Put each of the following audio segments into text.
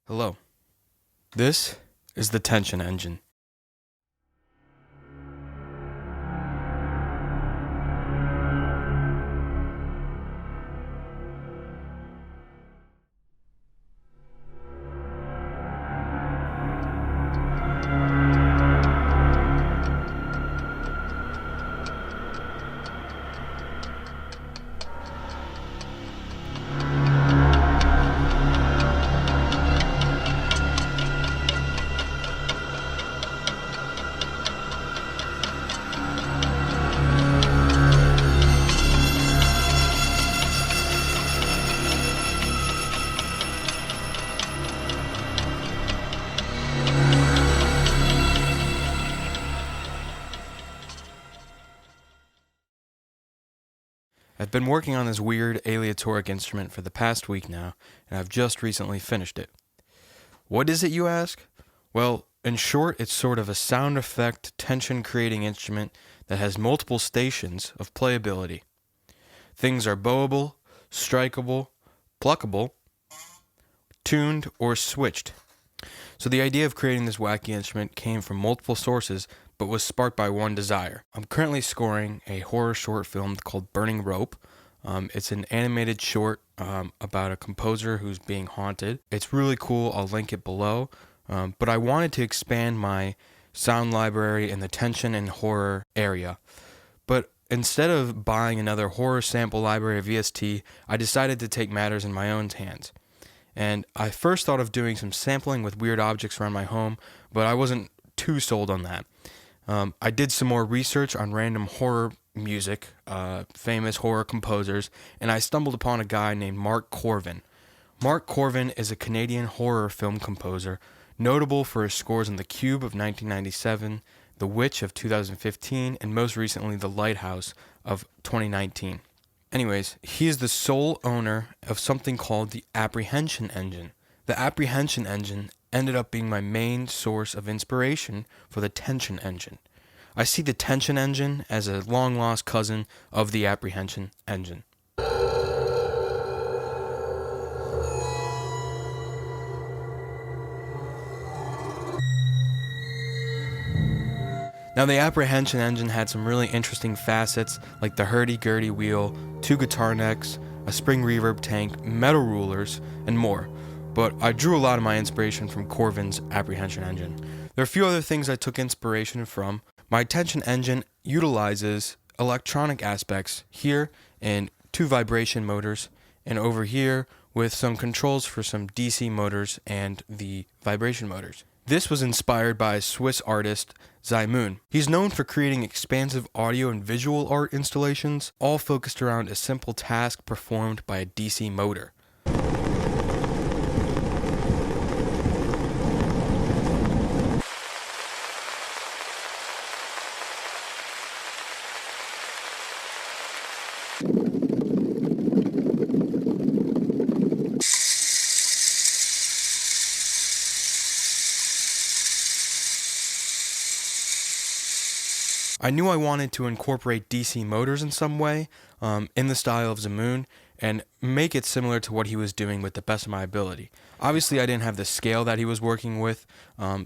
Hello. This is the Tension Engine. I've been working on this weird aleatoric instrument for the past week now, and I've just recently finished it. What is it, you ask? Well, in short, it's sort of a sound effect, tension-creating instrument that has multiple stations of playability. Things are bowable, strikeable, pluckable, tuned, or switched. So the idea of creating this wacky instrument came from multiple sources, but was sparked by one desire. I'm currently scoring a horror short film called Burning Rope. It's an animated short about a composer who's being haunted. It's really cool. I'll link it below. But I wanted to expand my sound library in the tension and horror area. But instead of buying another horror sample library of VST, I decided to take matters in my own hands. And I first thought of doing some sampling with weird objects around my home, but I wasn't too sold on that. I did some more research on random horror music, famous horror composers, and I stumbled upon a guy named Mark Korven. Mark Korven is a Canadian horror film composer, notable for his scores on The Cube of 1997, The Witch of 2015, and most recently The Lighthouse of 2019. Anyways, he is the sole owner of something called the Apprehension engine. The Apprehension engine ended up being my main source of inspiration for the Tension engine. I see the Tension engine as a long-lost cousin of the Apprehension engine. Now, the Apprehension engine had some really interesting facets like the hurdy-gurdy wheel, 2 guitar necks, a spring reverb tank, metal rulers, and more. But I drew a lot of my inspiration from Korven's Apprehension engine. There are a few other things I took inspiration from. My Tension engine utilizes electronic aspects here in 2 vibration motors, and over here with some controls for some DC motors and the vibration motors. This was inspired by Swiss artist Zymoon. He's known for creating expansive audio and visual art installations, all focused around a simple task performed by a DC motor. I knew I wanted to incorporate DC motors in some way, in the style of Zymoon, and make it similar to what he was doing with the best of my ability. Obviously, I didn't have the scale that he was working with,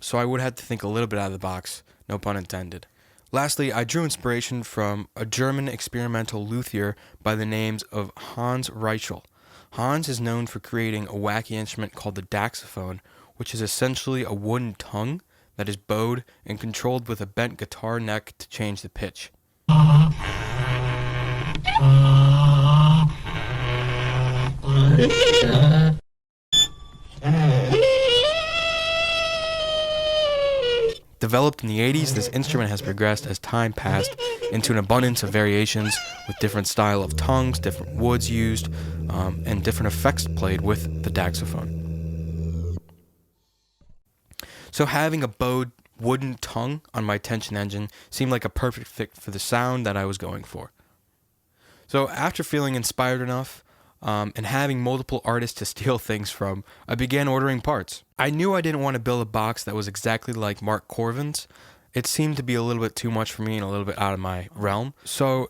so I would have to think a little bit out of the box, no pun intended. Lastly, I drew inspiration from a German experimental luthier by the names of Hans Reichel. Hans is known for creating a wacky instrument called the daxophone, which is essentially a wooden tongue that is bowed and controlled with a bent guitar neck to change the pitch. Developed in the 80s, this instrument has progressed as time passed into an abundance of variations with different style of tongues, different woods used, and different effects played with the daxophone. So having a bowed wooden tongue on my Tension engine seemed like a perfect fit for the sound that I was going for. So after feeling inspired enough, and having multiple artists to steal things from, I began ordering parts. I knew I didn't want to build a box that was exactly like Mark Korven's. It seemed to be a little bit too much for me and a little bit out of my realm.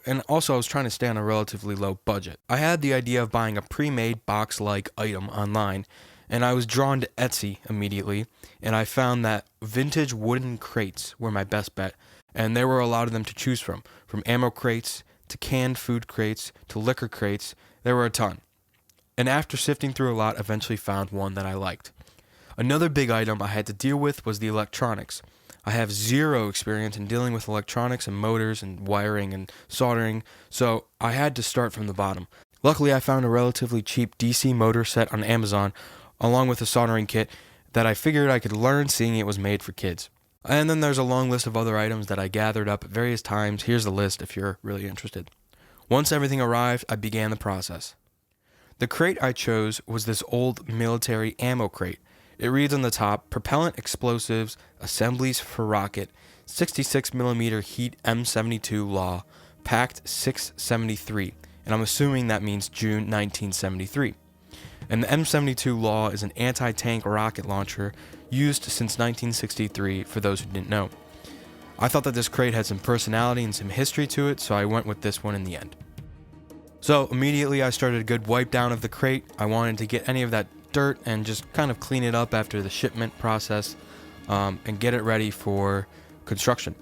And also I was trying to stay on a relatively low budget. I had the idea of buying a pre-made box-like item online, And I was drawn to Etsy immediately, and I found that vintage wooden crates were my best bet, and there were a lot of them to choose from ammo crates to canned food crates to liquor crates. There were a ton. And after sifting through a lot, eventually found one that I liked. Another big item I had to deal with was the electronics. I have zero experience in dealing with electronics and motors and wiring and soldering, so I had to start from the bottom. Luckily, I found a relatively cheap DC motor set on Amazon, along with a soldering kit that I figured I could learn, seeing it was made for kids. And then there's a long list of other items that I gathered up at various times. Here's the list if you're really interested. Once everything arrived, I began the process. The crate I chose was this old military ammo crate. It reads on the top, Propellant Explosives, Assemblies for Rocket, 66mm Heat M72 Law, Packed 673, and I'm assuming that means June 1973. And the M72 Law is an anti-tank rocket launcher used since 1963, for those who didn't know. I thought that this crate had some personality and some history to it, so I went with this one in the end. So immediately I started a good wipe down of the crate. I wanted to get any of that dirt and just kind of clean it up after the shipment process and get it ready for construction.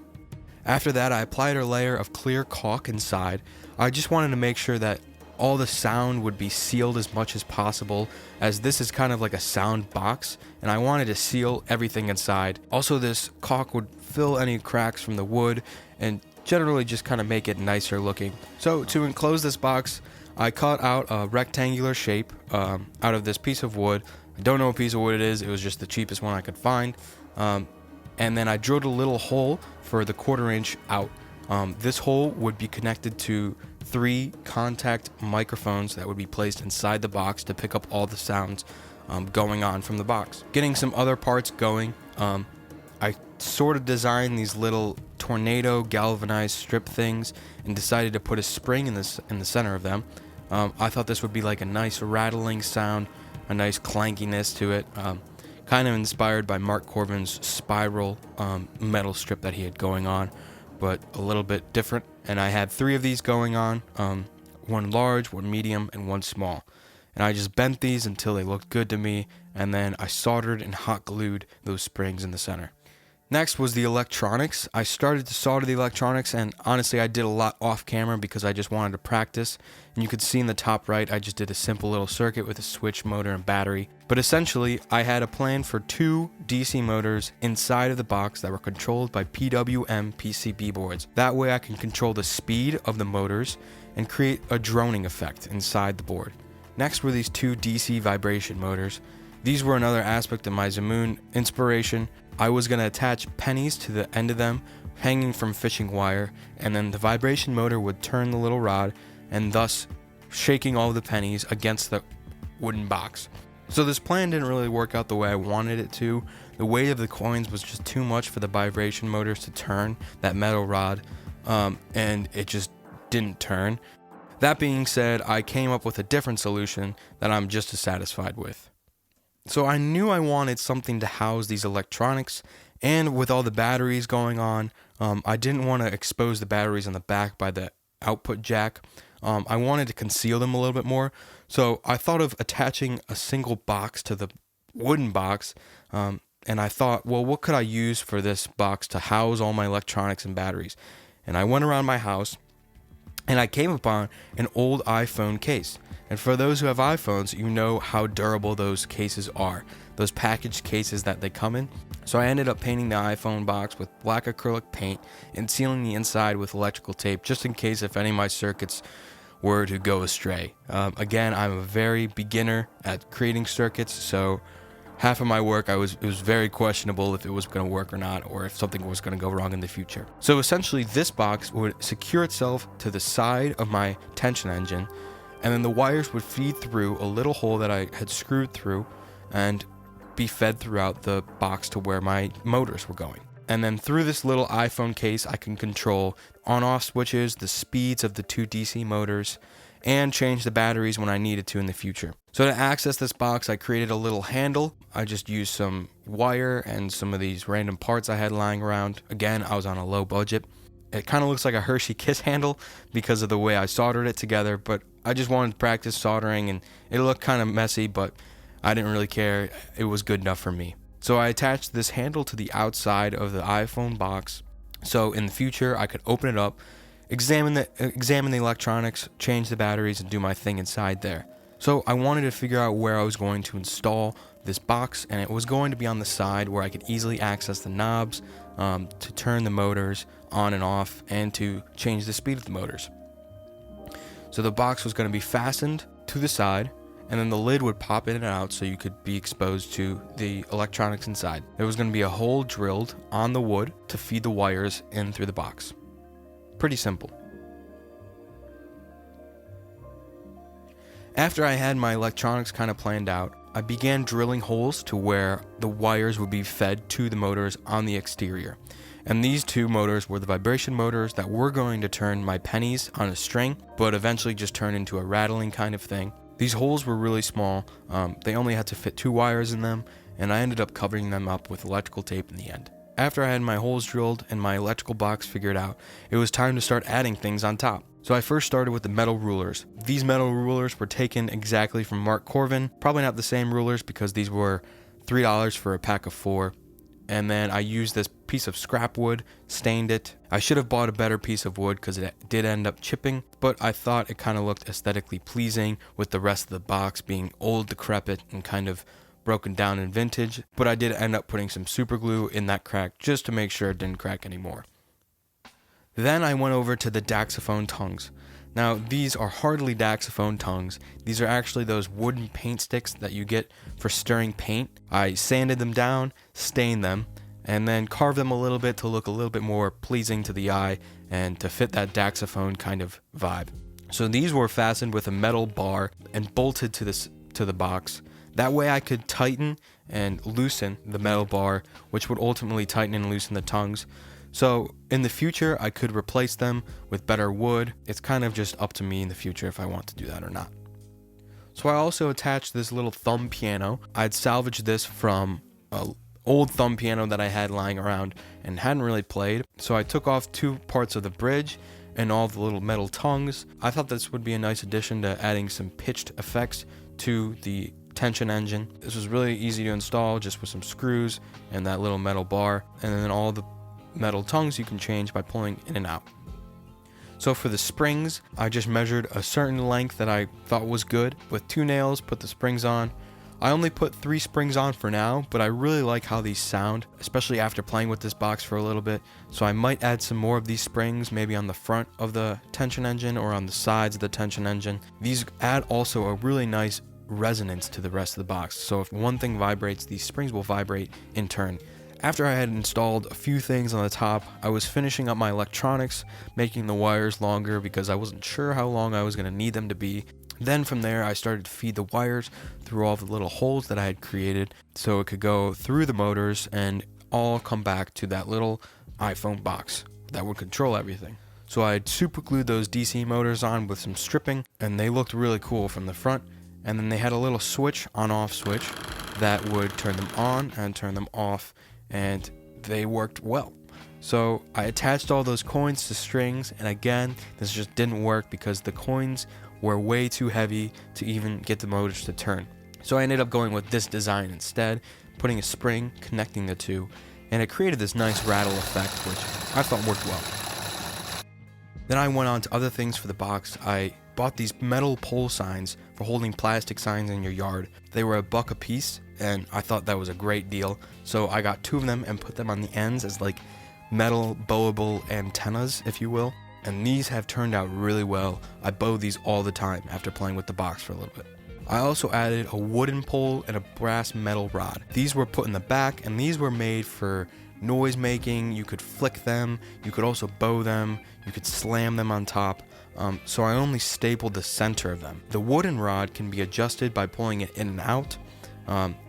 After that, I applied a layer of clear caulk inside. I just wanted to make sure that all the sound would be sealed as much as possible, as this is kind of like a sound box, and I wanted to seal everything inside. Also, this caulk would fill any cracks from the wood and generally just kind of make it nicer looking. So to enclose this box, I cut out a rectangular shape out of this piece of wood. I don't know what piece of wood it is. It was just the cheapest one I could find. And then I drilled a little hole for the 1/4 inch out. This hole would be connected to 3 contact microphones that would be placed inside the box to pick up all the sounds going on from the box. Getting some other parts going, I sort of designed these little tornado galvanized strip things and decided to put a spring in the center of them. I thought this would be like a nice rattling sound, a nice clankiness to it, kind of inspired by Mark Korven's spiral metal strip that he had going on, but a little bit different. And I had 3 of these going on, one large, one medium, and one small. And I just bent these until they looked good to me, and then I soldered and hot glued those springs in the center. Next was the electronics. I started to solder the electronics, and honestly I did a lot off camera because I just wanted to practice. And you could see in the top right I just did a simple little circuit with a switch, motor, and battery. But essentially I had a plan for 2 DC motors inside of the box that were controlled by PWM PCB boards. That way I can control the speed of the motors and create a droning effect inside the board. Next were these 2 DC vibration motors. These were another aspect of my Zamoon inspiration. I was going to attach pennies to the end of them, hanging from fishing wire, and then the vibration motor would turn the little rod, and thus shaking all the pennies against the wooden box. So this plan didn't really work out the way I wanted it to. The weight of the coins was just too much for the vibration motors to turn that metal rod, and it just didn't turn. That being said, I came up with a different solution that I'm just as satisfied with. So I knew I wanted something to house these electronics, and with all the batteries going on, I didn't want to expose the batteries on the back by the output jack. I wanted to conceal them a little bit more, so I thought of attaching a single box to the wooden box, and I thought, well, what could I use for this box to house all my electronics and batteries? And I went around my house, and I came upon an old iPhone case. And for those who have iPhones, you know how durable those cases are, those packaged cases that they come in. So I ended up painting the iPhone box with black acrylic paint and sealing the inside with electrical tape, just in case if any of my circuits were to go astray. Again, I'm a very beginner at creating circuits, so half of my work it was very questionable if it was going to work or not, or if something was going to go wrong in the future. So essentially this box would secure itself to the side of my tension engine, and then the wires would feed through a little hole that I had screwed through and be fed throughout the box to where my motors were going. And then through this little iPhone case, I can control on-off switches, the speeds of the 2 DC motors, and change the batteries when I needed to in the future. So to access this box, I created a little handle. I just used some wire and some of these random parts I had lying around. Again, I was on a low budget. It kind of looks like a Hershey Kiss handle because of the way I soldered it together, but I just wanted to practice soldering, and it looked kind of messy, but I didn't really care. It was good enough for me. So I attached this handle to the outside of the iPhone box. So in the future, I could open it up, examine the electronics, change the batteries, and do my thing inside there. So I wanted to figure out where I was going to install this box, and it was going to be on the side where I could easily access the knobs to turn the motors on and off and to change the speed of the motors. So the box was going to be fastened to the side, and then the lid would pop in and out so you could be exposed to the electronics inside. There was going to be a hole drilled on the wood to feed the wires in through the box. Pretty simple. After I had my electronics kind of planned out, I began drilling holes to where the wires would be fed to the motors on the exterior. And these two motors were the vibration motors that were going to turn my pennies on a string, but eventually just turn into a rattling kind of thing. These holes were really small. They only had to fit 2 wires in them, and I ended up covering them up with electrical tape in the end. After I had my holes drilled and my electrical box figured out, it was time to start adding things on top. So I first started with the metal rulers. These metal rulers were taken exactly from Mark Korven. Probably not the same rulers because these were $3 for a pack of 4. And then I used this piece of scrap wood, stained it. I should have bought a better piece of wood because it did end up chipping, but I thought it kind of looked aesthetically pleasing with the rest of the box being old, decrepit, and kind of broken down and vintage. But I did end up putting some super glue in that crack just to make sure it didn't crack anymore. Then I went over to the Daxophone tongues. Now, these are hardly Daxophone tongues. These are actually those wooden paint sticks that you get for stirring paint. I sanded them down, stained them, and then carved them a little bit to look a little bit more pleasing to the eye and to fit that Daxophone kind of vibe. So these were fastened with a metal bar and bolted to the box. That way I could tighten and loosen the metal bar, which would ultimately tighten and loosen the tongues. So in the future, I could replace them with better wood. It's kind of just up to me in the future if I want to do that or not. So I also attached this little thumb piano. I'd salvaged this from an old thumb piano that I had lying around and hadn't really played. So I took off 2 parts of the bridge and all the little metal tongues. I thought this would be a nice addition to adding some pitched effects to the tension engine. This was really easy to install just with some screws and that little metal bar, and then all the metal tongues you can change by pulling in and out. So for the springs, I just measured a certain length that I thought was good. With 2 nails, put the springs on. I only put 3 springs on for now, but I really like how these sound, especially after playing with this box for a little bit. So I might add some more of these springs, maybe on the front of the tension engine or on the sides of the tension engine. These add also a really nice resonance to the rest of the box. So if one thing vibrates, these springs will vibrate in turn. After I had installed a few things on the top, I was finishing up my electronics, making the wires longer because I wasn't sure how long I was going to need them to be. Then from there, I started to feed the wires through all the little holes that I had created so it could go through the motors and all come back to that little iPhone box that would control everything. So I had super glued those DC motors on with some stripping, and they looked really cool from the front. And then they had a little switch, on-off switch, that would turn them on and turn them off, and they worked well. So I attached all those coins to strings, and again, this just didn't work because the coins were way too heavy to even get the motors to turn. So I ended up going with this design instead, putting a spring connecting the two, and it created this nice rattle effect, which I thought worked well. Then I went on to other things for the box. I bought these metal pole signs for holding plastic signs in your yard. They were $1 a piece, and I thought that was a great deal. So I got 2 of them and put them on the ends as like metal bowable antennas, if you will. And these have turned out really well. I bow these all the time after playing with the box for a little bit. I also added a wooden pole and a brass metal rod. These were put in the back, and these were made for noise making. You could flick them, you could also bow them, you could slam them on top. So I only stapled the center of them. The wooden rod can be adjusted by pulling it in and out.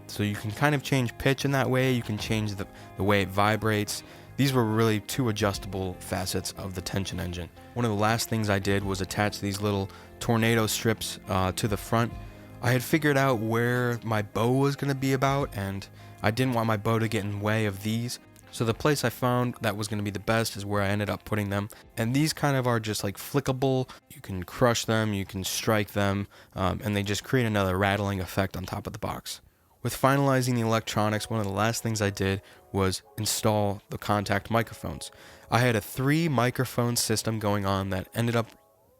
So you can kind of change pitch in that way. You can change the way it vibrates. These were really 2 adjustable facets of the tension engine. One of the last things I did was attach these little tornado strips to the front. I had figured out where my bow was going to be about, and I didn't want my bow to get in the way of these. So the place I found that was going to be the best is where I ended up putting them. And these kind of are just like flickable. You can crush them, you can strike them, and they just create another rattling effect on top of the box. With finalizing the electronics, one of the last things I did was install the contact microphones. I had a 3 microphone system going on that ended up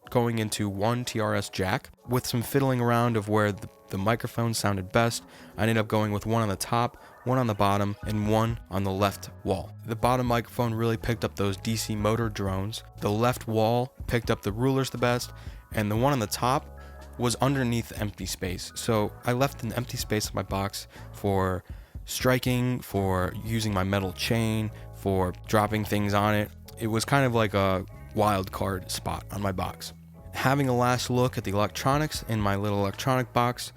going into one TRS jack. With some fiddling around of where the microphone sounded best, I ended up going with one on the top, one on the bottom, and one on the left wall. The bottom microphone really picked up those DC motor drones. The left wall picked up the rulers the best, and the one on the top was underneath the empty space. So I left an empty space in my box for striking, for using my metal chain, for dropping things on it. It was kind of like a wild card spot on my box. Having a last look at the electronics in my little electronic box,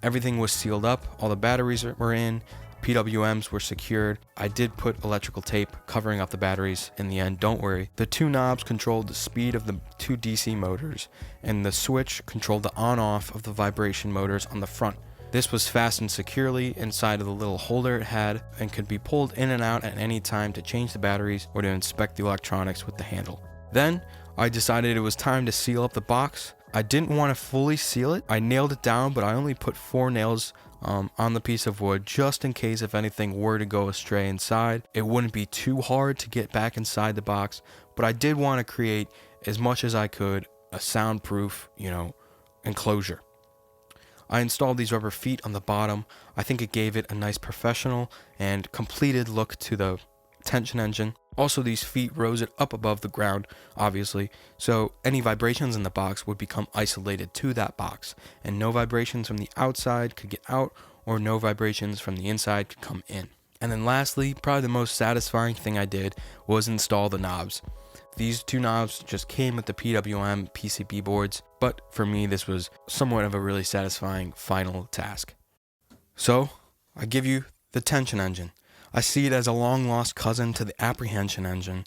everything was sealed up, all the batteries were in, PWMs were secured. I did put electrical tape covering up the batteries in the end, don't worry. The 2 knobs controlled the speed of the 2 DC motors, and the switch controlled the on-off of the vibration motors on the front. This was fastened securely inside of the little holder it had and could be pulled in and out at any time to change the batteries or to inspect the electronics with the handle. Then I decided it was time to seal up the box. I didn't want to fully seal it. I nailed it down, but I only put 4 nails on the piece of wood just in case if anything were to go astray inside. It wouldn't be too hard to get back inside the box, but I did want to create as much as I could a soundproof, enclosure. I installed these rubber feet on the bottom. I think it gave it a nice professional and completed look to the tension engine. Also, these feet rose it up above the ground, obviously, so any vibrations in the box would become isolated to that box, and no vibrations from the outside could get out, or no vibrations from the inside could come in. And then lastly, probably the most satisfying thing I did was install the knobs. These 2 knobs just came with the PWM PCB boards, but for me this was somewhat of a really satisfying final task. So, I give you the tension engine. I see it as a long-lost cousin to the Apprehension engine,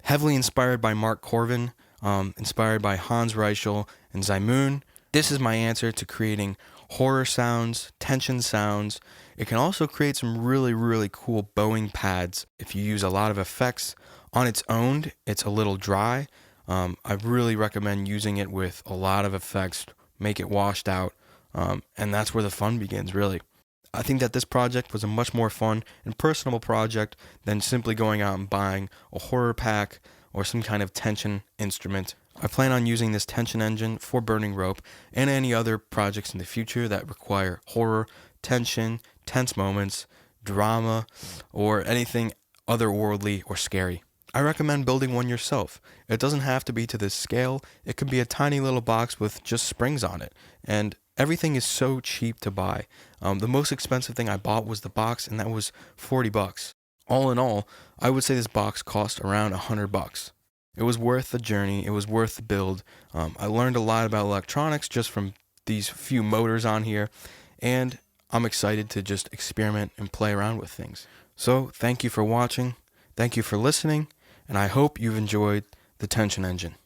heavily inspired by Mark Korven, inspired by Hans Reichel and Zymoon. This is my answer to creating horror sounds, tension sounds. It can also create some really, really cool bowing pads if you use a lot of effects. On its own, it's a little dry. I really recommend using it with a lot of effects, make it washed out, and that's where the fun begins, really. I think that this project was a much more fun and personable project than simply going out and buying a horror pack or some kind of tension instrument. I plan on using this tension engine for Burning Rope and any other projects in the future that require horror, tension, tense moments, drama, or anything otherworldly or scary. I recommend building one yourself. It doesn't have to be to this scale. It could be a tiny little box with just springs on it, and everything is so cheap to buy. The most expensive thing I bought was the box, and that was $40. All in all, I would say this box cost around $100. It was worth the journey. It was worth the build. I learned a lot about electronics just from these few motors on here, and I'm excited to just experiment and play around with things. So, thank you for watching. Thank you for listening, and I hope you've enjoyed the tension engine.